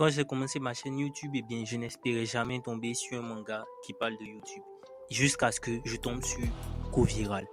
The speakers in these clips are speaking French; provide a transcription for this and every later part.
Quand j'ai commencé ma chaîne YouTube, eh bien, je n'espérais jamais tomber sur un manga qui parle de YouTube. Jusqu'à ce que je tombe sur CoViral.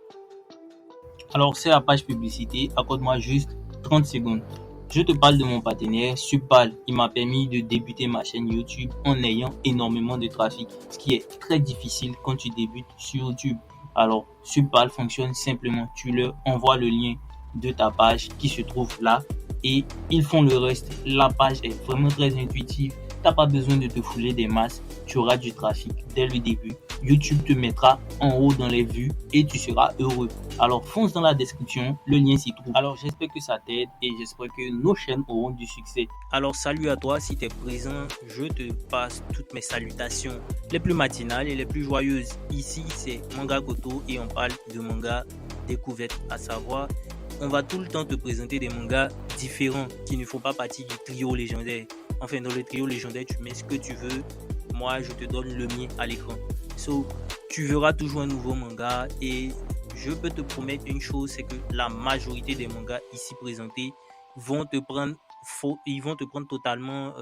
Alors, c'est la page publicité. Accorde-moi juste 30 secondes. Je te parle de mon partenaire, Supal. Il m'a permis de débuter ma chaîne YouTube en ayant énormément de trafic, ce qui est très difficile quand tu débutes sur YouTube. Alors, Supal fonctionne simplement. Tu leur envoies le lien de ta page qui se trouve là et ils font le reste. La page est vraiment très intuitive. Tu n'as pas besoin de te fouler des masses. Tu auras du trafic dès le début. YouTube te mettra en haut dans les vues et tu seras heureux. Alors fonce dans la description, le lien s'y trouve. Alors j'espère que ça t'aide et j'espère que nos chaînes auront du succès. Alors salut à toi, si tu es présent, je te passe toutes mes salutations les plus matinales et les plus joyeuses. Ici c'est Manga Koto et on parle de manga découverte, à savoir on va tout le temps te présenter des mangas différents qui ne font pas partie du trio légendaire. Enfin, dans le trio légendaire, tu mets ce que tu veux. Moi, je te donne le mien à l'écran. Tu verras toujours un nouveau manga et je peux te promettre une chose, c'est que la majorité des mangas ici présentés vont te prendre totalement...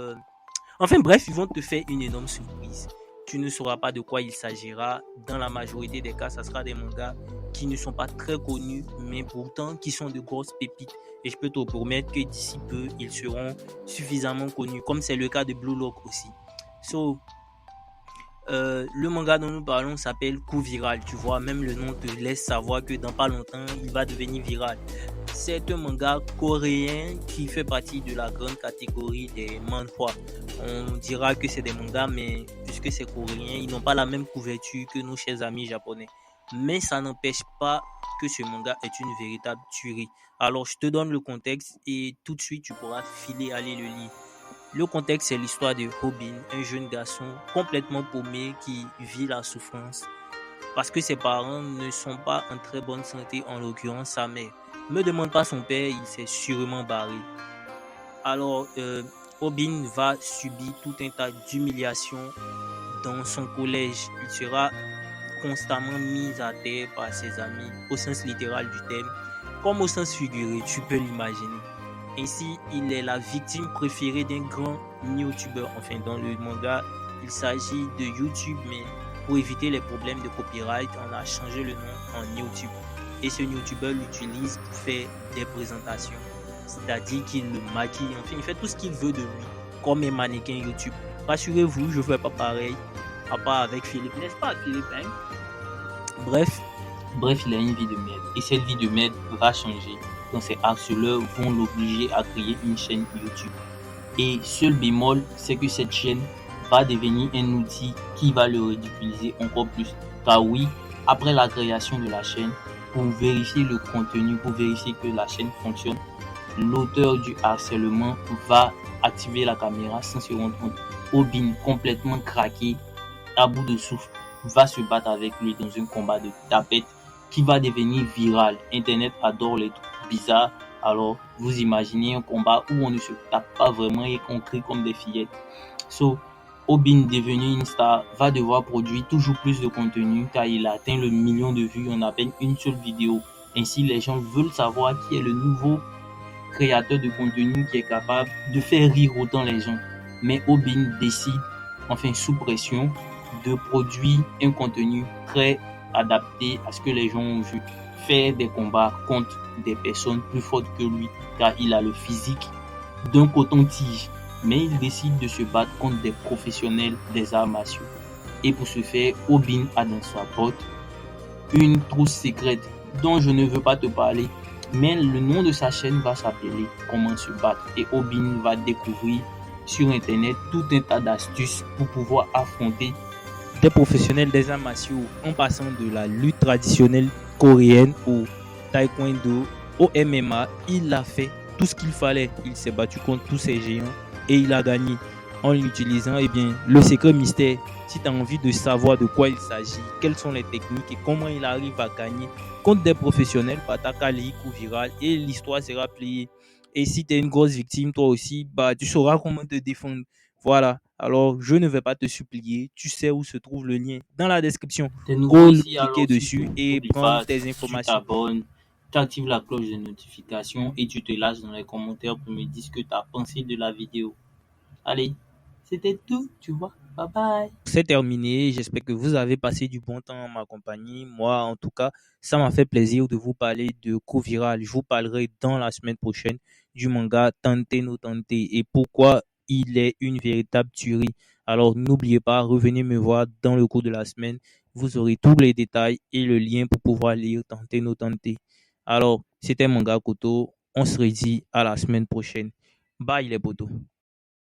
Enfin bref, ils vont te faire une énorme surprise. Tu ne sauras pas de quoi il s'agira. Dans la majorité des cas, ça sera des mangas qui ne sont pas très connus, mais pourtant qui sont de grosses pépites. Et je peux te promettre que d'ici peu, ils seront suffisamment connus, comme c'est le cas de Blue Lock aussi. Le manga dont nous parlons s'appelle CoViral. Tu vois, même le nom te laisse savoir que dans pas longtemps, il va devenir viral. C'est un manga coréen qui fait partie de la grande catégorie des manhwa. On dira que c'est des mangas, mais puisque c'est coréen, ils n'ont pas la même couverture que nos chers amis japonais. Mais ça n'empêche pas que ce manga est une véritable tuerie. Alors, je te donne le contexte et tout de suite, tu pourras filer aller le lire. Le contexte, c'est l'histoire de Robin, un jeune garçon complètement paumé qui vit la souffrance parce que ses parents ne sont pas en très bonne santé, en l'occurrence sa mère. Ne demande pas son père, il s'est sûrement barré. Alors, Robin va subir tout un tas d'humiliations dans son collège. Il sera constamment mis à terre par ses amis, au sens littéral du terme, comme au sens figuré, tu peux l'imaginer. Ainsi, il est la victime préférée d'un grand YouTuber. Enfin, dans le manga, il s'agit de YouTube, mais pour éviter les problèmes de copyright, on a changé le nom en YouTube. Et ce YouTuber l'utilise pour faire des présentations. C'est-à-dire qu'il le maquille, enfin, il fait tout ce qu'il veut de lui, comme un mannequin YouTube. Rassurez-vous, je ne fais pas pareil, à part avec Philippe, n'est-ce pas, Philippe, hein? Bref, il a une vie de merde. Et cette vie de merde va changer quand ses harceleurs vont l'obliger à créer une chaîne YouTube. Et seul bémol, c'est que cette chaîne va devenir un outil qui va le ridiculiser encore plus. Car oui, après la création de la chaîne, pour vérifier le contenu, pour vérifier que la chaîne fonctionne, l'auteur du harcèlement va activer la caméra sans se rendre compte. Robin, complètement craqué, à bout de souffle, va se battre avec lui dans un combat de tapette qui va devenir viral. Internet adore les trucs bizarres. Alors, vous imaginez un combat où on ne se tape pas vraiment et qu'on crie comme des fillettes. Robin, devenu une star, va devoir produire toujours plus de contenu car il a atteint le million de vues en à peine une seule vidéo. Ainsi, les gens veulent savoir qui est le nouveau créateur de contenu qui est capable de faire rire autant les gens. Mais Robin décide, enfin sous pression, de produire un contenu très adapté à ce que les gens ont vu. Faire des combats contre des personnes plus fortes que lui, car il a le physique d'un coton-tige. Mais il décide de se battre contre des professionnels des arts martiaux. Et pour ce faire, Robin a dans sa botte une trousse secrète dont je ne veux pas te parler. Mais le nom de sa chaîne va s'appeler Comment se battre. Et Robin va découvrir sur internet tout un tas d'astuces pour pouvoir affronter des professionnels des arts martiaux, en passant de la lutte traditionnelle coréenne au taekwondo, au MMA. Il a fait tout ce qu'il fallait. Il s'est battu contre tous ces géants et il a gagné en l'utilisant. Eh bien, le secret mystère, si tu as envie de savoir de quoi il s'agit, quelles sont les techniques et comment il arrive à gagner contre des professionnels, Patakali, CoViral, et l'histoire sera pliée. Et si tu es une grosse victime, toi aussi, tu sauras comment te défendre. Voilà. Alors, je ne vais pas te supplier. Tu sais où se trouve le lien dans la description. Go cliquer dessus et prendre tes informations. Tu t'abonnes, tu actives la cloche de notification et tu te lâches dans les commentaires pour me dire ce que tu as pensé de la vidéo. Allez, c'était tout, tu vois. Bye bye. C'est terminé. J'espère que vous avez passé du bon temps en ma compagnie. Moi, en tout cas, ça m'a fait plaisir de vous parler de Viral. Je vous parlerai dans la semaine prochaine du manga Tante no Tante et pourquoi il est une véritable tuerie. Alors, n'oubliez pas, revenez me voir dans le cours de la semaine. Vous aurez tous les détails et le lien pour pouvoir lire Tante no Tante. Alors, c'était Manga Koto. On se redit à la semaine prochaine. Bye les potos.